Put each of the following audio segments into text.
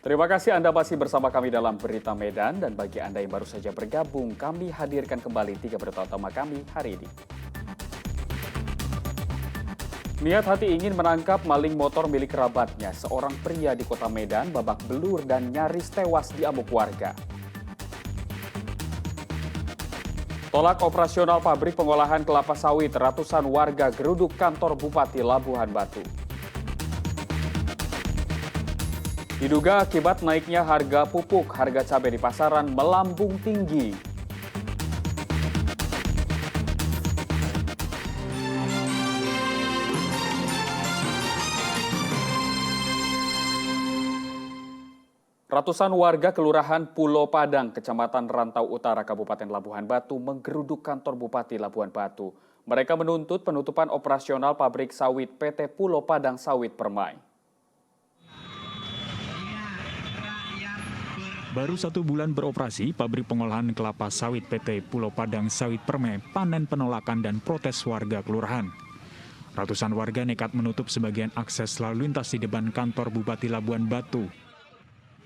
Terima kasih Anda masih bersama kami dalam Berita Medan, dan bagi Anda yang baru saja bergabung, kami hadirkan kembali 3 berita utama kami hari ini. Niat hati ingin menangkap maling motor milik kerabatnya, seorang pria di kota Medan babak belur dan nyaris tewas diamuk warga. Tolak operasional pabrik pengolahan kelapa sawit, ratusan warga geruduk kantor Bupati Labuhan Batu. Diduga akibat naiknya harga pupuk, harga cabai di pasaran melambung tinggi. Ratusan warga Kelurahan Pulau Padang, Kecamatan Rantau Utara, Kabupaten Labuhan Batu menggeruduk kantor Bupati Labuhan Batu. Mereka menuntut penutupan operasional pabrik sawit PT Pulau Padang Sawit Permai. Baru 1 bulan beroperasi, pabrik pengolahan kelapa sawit PT Pulau Padang Sawit Permai panen penolakan dan protes warga kelurahan. Ratusan warga nekat menutup sebagian akses lalu lintas di depan kantor Bupati Labuhan Batu.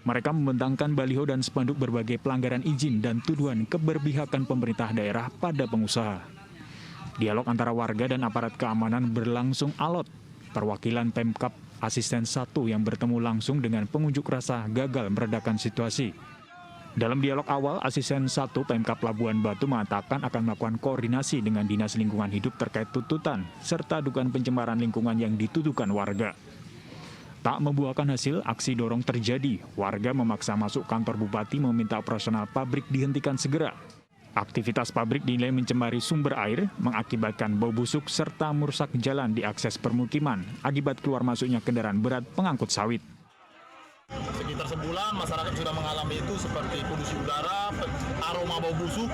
Mereka membentangkan baliho dan spanduk berbagai pelanggaran izin dan tuduhan keberpihakan pemerintah daerah pada pengusaha. Dialog antara warga dan aparat keamanan berlangsung alot. Perwakilan Pemkab Asisten 1 yang bertemu langsung dengan pengunjuk rasa gagal meredakan situasi. Dalam dialog awal, Asisten 1 Pemkab Labuhan Batu mengatakan akan melakukan koordinasi dengan Dinas Lingkungan Hidup terkait tuntutan serta dugaan pencemaran lingkungan yang dituduhkan warga. Tak membuahkan hasil, aksi dorong terjadi. Warga memaksa masuk kantor Bupati meminta operasional pabrik dihentikan segera. Aktivitas pabrik dinilai mencemari sumber air, mengakibatkan bau busuk serta merusak jalan di akses permukiman akibat keluar masuknya kendaraan berat pengangkut sawit. Sekitar sebulan masyarakat sudah mengalami itu seperti polusi udara, aroma bau busuk,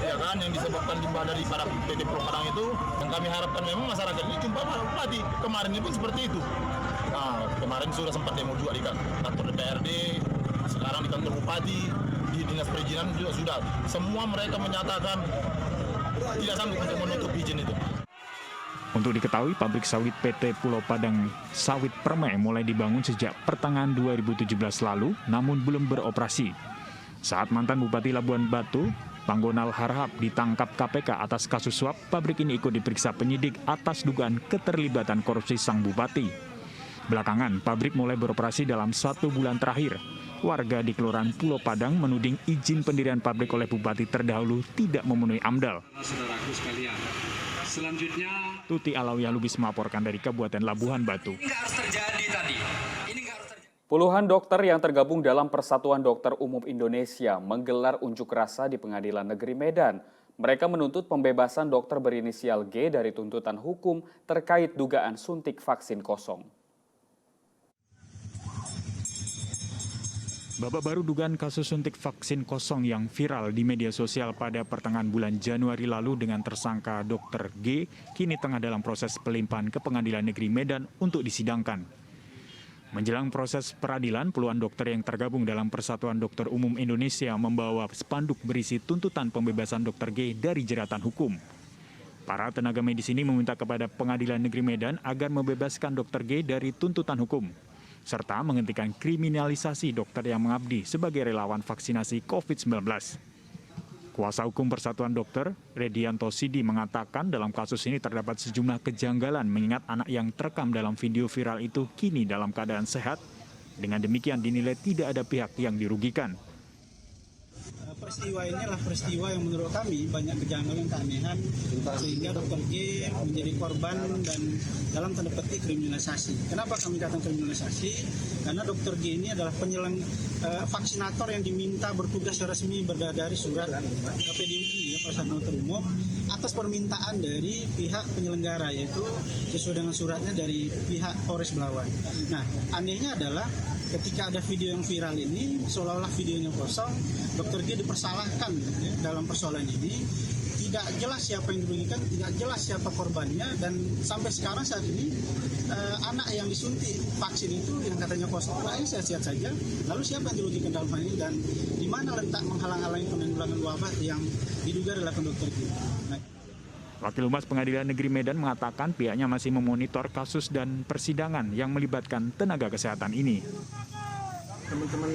ya kan, yang disebabkan limbah dari para PT Pulau Padang itu. Yang kami harapkan memang masyarakat ini jumpa Pak Bupati. Kemarin ini pun seperti itu. Nah, kemarin sudah sempat demo juga di kantor DPRD, sekarang di kantor Bupati, di Dinas Perizinan juga sudah. Semua mereka menyatakan tidak sanggup untuk menutup izin itu. Untuk diketahui, pabrik sawit PT Pulau Padang Sawit Permai mulai dibangun sejak pertengahan 2017 lalu, namun belum beroperasi. Saat mantan Bupati Labuhan Batu, Panggonal Harahap ditangkap KPK atas kasus suap, pabrik ini ikut diperiksa penyidik atas dugaan keterlibatan korupsi sang bupati. Belakangan, pabrik mulai beroperasi dalam 1 bulan terakhir. Warga di Kelurahan Pulau Padang menuding izin pendirian pabrik oleh bupati terdahulu tidak memenuhi AMDAL. Saudaraku sekalian, selanjutnya Tuti Alawiyah Lubis melaporkan dari Kabupaten Labuhan Batu. ini nggak harus terjadi tadi. Ini nggak harus terjadi. Puluhan dokter yang tergabung dalam Persatuan Dokter Umum Indonesia menggelar unjuk rasa di Pengadilan Negeri Medan. Mereka menuntut pembebasan dokter berinisial G dari tuntutan hukum terkait dugaan suntik vaksin kosong. Babak baru dugaan kasus suntik vaksin kosong yang viral di media sosial pada pertengahan bulan Januari lalu dengan tersangka Dr. G kini tengah dalam proses pelimpahan ke Pengadilan Negeri Medan untuk disidangkan. Menjelang proses peradilan, puluhan dokter yang tergabung dalam Persatuan Dokter Umum Indonesia membawa spanduk berisi tuntutan pembebasan Dr. G dari jeratan hukum. Para tenaga medis ini meminta kepada Pengadilan Negeri Medan agar membebaskan Dr. G dari tuntutan hukum, serta menghentikan kriminalisasi dokter yang mengabdi sebagai relawan vaksinasi COVID-19. Kuasa hukum Persatuan Dokter, Redianto Sidi, mengatakan dalam kasus ini terdapat sejumlah kejanggalan mengingat anak yang terekam dalam video viral itu kini dalam keadaan sehat. Dengan demikian dinilai tidak ada pihak yang dirugikan. Peristiwa ini adalah peristiwa yang menurut kami banyak kejanggalan, keanehan, sehingga Dr. G menjadi korban dan dalam tanda petik kriminalisasi. Kenapa kami katakan kriminalisasi? Karena Dr. G ini adalah vaksinator yang diminta bertugas resmi dari surat PDUI, Persatuan Dokter Umum, atas permintaan dari pihak penyelenggara, yaitu sesuai dengan suratnya dari pihak Polres Belawan. Nah, anehnya adalah ketika ada video yang viral ini, seolah-olah videonya kosong, Dr. G dipersalahkan dalam persoalan ini. Tidak jelas siapa yang dirugikan, tidak jelas siapa korbannya, dan sampai sekarang saat ini anak yang disuntik vaksin itu yang katanya kosong, anaknya sehat-sehat saja. Lalu siapa yang dirugikan dalam hal ini, dan di mana letak menghalang-halangi penanggulangan wabah yang diduga dilakukan Dr. G? Wakil Humas Pengadilan Negeri Medan mengatakan pihaknya masih memonitor kasus dan persidangan yang melibatkan tenaga kesehatan ini. teman-teman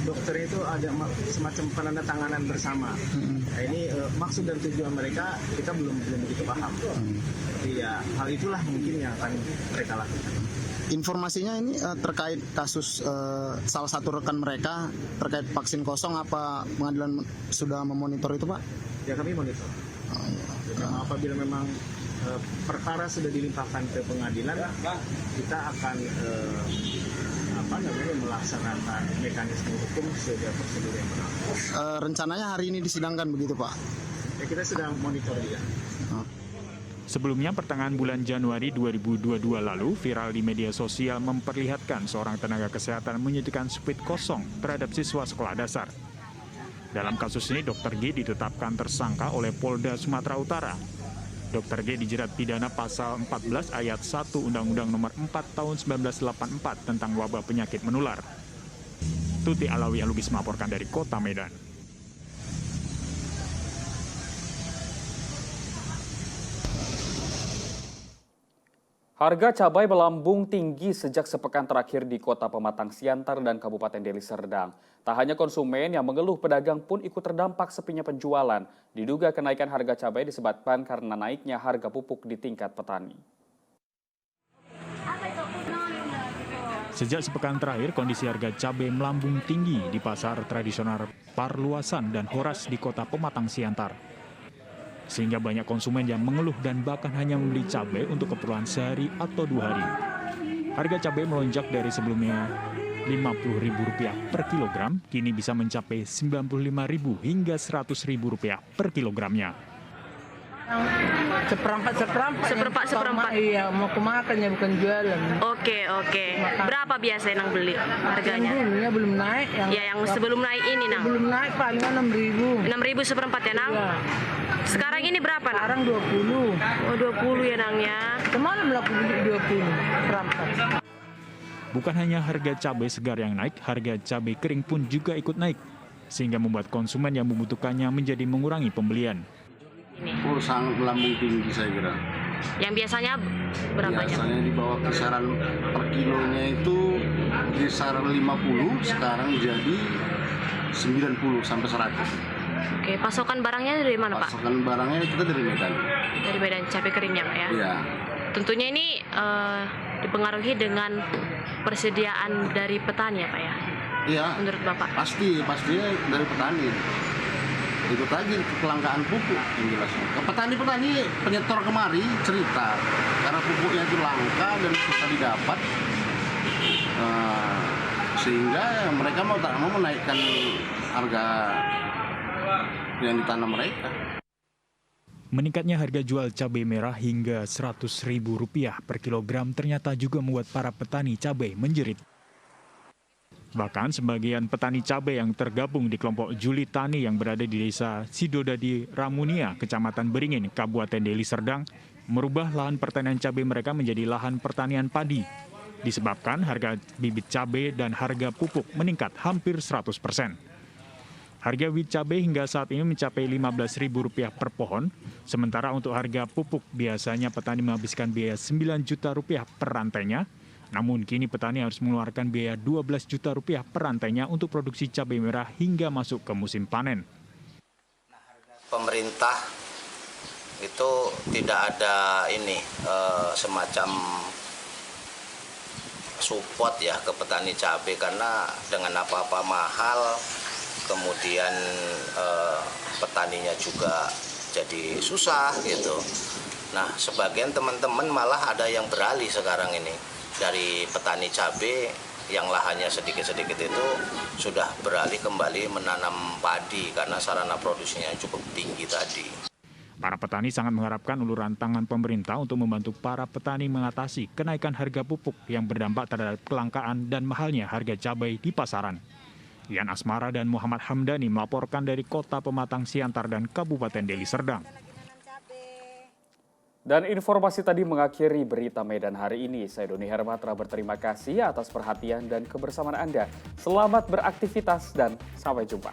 dokter itu ada semacam penandatanganan bersama. Nah, ini maksud dan tujuan mereka kita belum begitu paham. Tapi ya hal itulah mungkin yang akan mereka lakukan. Informasinya ini terkait kasus salah satu rekan mereka terkait vaksin kosong, apa pengadilan sudah memonitor itu, Pak? Ya kami monitor. Apabila memang perkara sudah dilimpahkan ke pengadilan, kita akan melaksanakan mekanisme hukum sesuai prosedur yang berlaku. Rencananya hari ini disidangkan begitu, Pak? Ya, kita sedang monitor juga. Sebelumnya, pertengahan bulan Januari 2022 lalu, viral di media sosial memperlihatkan seorang tenaga kesehatan menyuntikkan speed kosong terhadap siswa sekolah dasar. Dalam kasus ini, Dr. G ditetapkan tersangka oleh Polda Sumatera Utara. Dr. G dijerat pidana pasal 14 ayat 1 Undang-Undang Nomor 4 Tahun 1984 tentang wabah penyakit menular. Tuti Alawi Alubis melaporkan dari Kota Medan. Harga cabai melambung tinggi sejak sepekan terakhir di Kota Pematang Siantar dan Kabupaten Deli Serdang. Tak hanya konsumen yang mengeluh, pedagang pun ikut terdampak sepinya penjualan. Diduga kenaikan harga cabai disebabkan karena naiknya harga pupuk di tingkat petani. Sejak sepekan terakhir, kondisi harga cabai melambung tinggi di pasar tradisional Parluasan dan Horas di Kota Pematang Siantar. Sehingga banyak konsumen yang mengeluh dan bahkan hanya membeli cabai untuk keperluan sehari atau 2 hari. Harga cabai melonjak dari sebelumnya Rp50.000 per kilogram, kini bisa mencapai Rp95.000 hingga Rp100.000 per kilogramnya. Seperempat. Iya, mau kemakan ya, bukan jualan. Oke. Berapa biasa yang beli harganya? Dulunya belum naik. Yang sebelum naik ini, Nang? Belum naik, paling 6.000. 6.000 seperempat ya, Nang? Iya. Sekarang ini berapa, Nang? Sekarang 20. Oh, 20 ya, Nang ya. Kemarin melaku 20 seperempat. Bukan hanya harga cabai segar yang naik, harga cabai kering pun juga ikut naik. Sehingga membuat konsumen yang membutuhkannya menjadi mengurangi pembelian. Oh, sangat melambung tinggi saya kira. Yang biasanya berapa? Biasanya di bawah kisaran per kilonya itu kisaran 50, sekarang jadi 90 sampai 100. Oke, pasokan barangnya dari mana, Pak? Pasokan barangnya kita dari Medan. Dari Medan, cabai keringnya, Pak ya? Iya. Tentunya ini dipengaruhi dengan persediaan dari petani ya, Pak ya? Iya. Menurut Bapak? Pastinya dari petani. Itu tadi kelangkaan pupuk yang jelasnya. Petani-petani penyetor kemari cerita karena pupuknya itu langka dan susah didapat, sehingga mereka mau tak mau menaikkan harga yang ditanam mereka. Meningkatnya harga jual cabai merah hingga Rp100.000 per kilogram ternyata juga membuat para petani cabai menjerit. Bahkan sebagian petani cabai yang tergabung di kelompok Juli Tani yang berada di desa Sidodadi Ramunia, Kecamatan Beringin, Kabupaten Deli Serdang, merubah lahan pertanian cabai mereka menjadi lahan pertanian padi. Disebabkan harga bibit cabai dan harga pupuk meningkat hampir 100%. Harga bibit cabai hingga saat ini mencapai Rp15.000 per pohon, sementara untuk harga pupuk biasanya petani menghabiskan biaya Rp9 juta per rantainya. Namun kini petani harus mengeluarkan biaya Rp12 juta per rantainya untuk produksi cabai merah hingga masuk ke musim panen. Pemerintah itu tidak ada semacam support ya ke petani cabai karena dengan apa-apa mahal, kemudian petaninya juga jadi susah gitu. Nah, sebagian teman-teman malah ada yang beralih sekarang ini. Dari petani cabai yang lahannya sedikit-sedikit itu sudah beralih kembali menanam padi karena sarana produksinya cukup tinggi tadi. Para petani sangat mengharapkan uluran tangan pemerintah untuk membantu para petani mengatasi kenaikan harga pupuk yang berdampak terhadap kelangkaan dan mahalnya harga cabai di pasaran. Yan Asmara dan Muhammad Hamdani melaporkan dari Kota Pematang Siantar dan Kabupaten Deli Serdang. Dan informasi tadi mengakhiri berita Medan hari ini. Saya Doni Hermatra berterima kasih atas perhatian dan kebersamaan Anda. Selamat beraktivitas dan sampai jumpa.